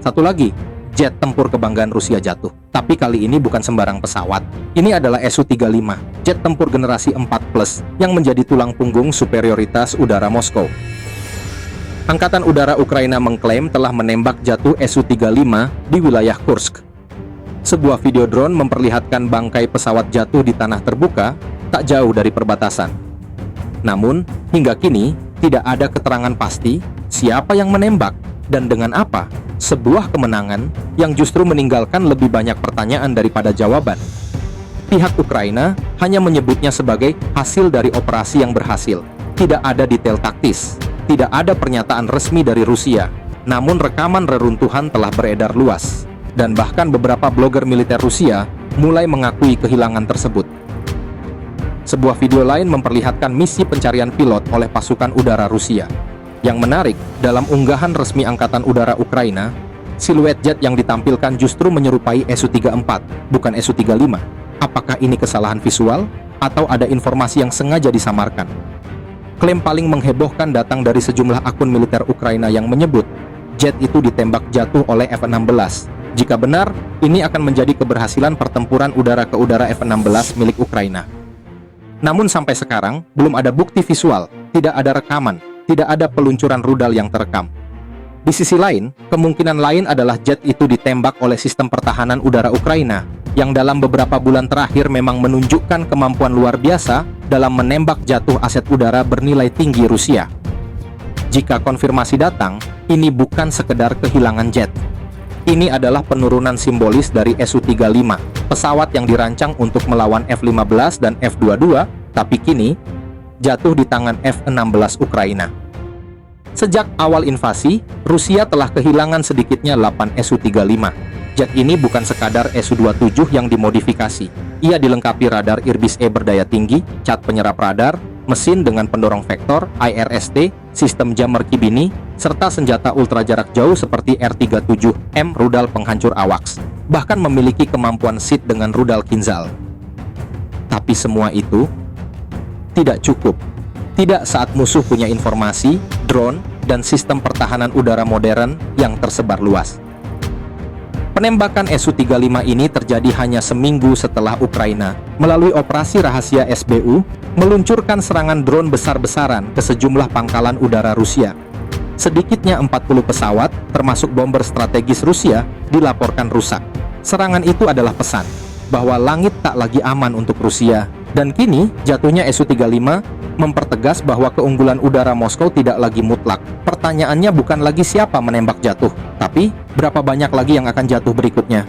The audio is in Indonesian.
Satu lagi, jet tempur kebanggaan Rusia jatuh. Tapi kali ini bukan sembarang pesawat. Ini adalah Su-35, jet tempur generasi 4+, yang menjadi tulang punggung superioritas udara Moskow. Angkatan Udara Ukraina mengklaim telah menembak jatuh Su-35 di wilayah Kursk. Sebuah video drone memperlihatkan bangkai pesawat jatuh di tanah terbuka tak jauh dari perbatasan. Namun, hingga kini tidak ada keterangan pasti siapa yang menembak dan dengan apa. Sebuah kemenangan yang justru meninggalkan lebih banyak pertanyaan daripada jawaban. Pihak Ukraina hanya menyebutnya sebagai hasil dari operasi yang berhasil. Tidak ada detail taktis, tidak ada pernyataan resmi dari Rusia. Namun rekaman reruntuhan telah beredar luas. Dan bahkan beberapa blogger militer Rusia mulai mengakui kehilangan tersebut. Sebuah video lain memperlihatkan misi pencarian pilot oleh pasukan udara Rusia. Yang menarik, dalam unggahan resmi Angkatan Udara Ukraina, siluet jet yang ditampilkan justru menyerupai Su-34, bukan Su-35. Apakah ini kesalahan visual, atau ada informasi yang sengaja disamarkan? Klaim paling menghebohkan datang dari sejumlah akun militer Ukraina yang menyebut jet itu ditembak jatuh oleh F-16. Jika benar, ini akan menjadi keberhasilan pertempuran udara ke udara F-16 milik Ukraina. Namun sampai sekarang, belum ada bukti visual, tidak ada rekaman, tidak ada peluncuran rudal yang terekam. Di sisi lain, kemungkinan lain adalah jet itu ditembak oleh sistem pertahanan udara Ukraina, yang dalam beberapa bulan terakhir memang menunjukkan kemampuan luar biasa dalam menembak jatuh aset udara bernilai tinggi Rusia. Jika konfirmasi datang, ini bukan sekedar kehilangan jet. Ini adalah penurunan simbolis dari Su-35, pesawat yang dirancang untuk melawan F-15 dan F-22, tapi kini jatuh di tangan F-16 Ukraina. Sejak awal invasi, Rusia telah kehilangan sedikitnya 8 Su-35. Jet ini bukan sekadar Su-27 yang dimodifikasi. Ia dilengkapi radar Irbis-E berdaya tinggi, cat penyerap radar, mesin dengan pendorong vektor, IRST, sistem jammer Kibini, serta senjata ultra jarak jauh seperti R-37M rudal penghancur AWACS. Bahkan memiliki kemampuan SID dengan rudal Kinzhal. Tapi semua itu tidak cukup. Tidak saat musuh punya informasi, drone, dan sistem pertahanan udara modern yang tersebar luas. Penembakan Su-35 ini terjadi hanya seminggu setelah Ukraina, melalui operasi rahasia SBU, meluncurkan serangan drone besar-besaran ke sejumlah pangkalan udara Rusia. Sedikitnya 40 pesawat, termasuk bomber strategis Rusia, dilaporkan rusak. Serangan itu adalah pesan bahwa langit tak lagi aman untuk Rusia. Dan kini, jatuhnya Su-35 mempertegas bahwa keunggulan udara Moskow tidak lagi mutlak. Pertanyaannya bukan lagi siapa menembak jatuh, tapi berapa banyak lagi yang akan jatuh berikutnya.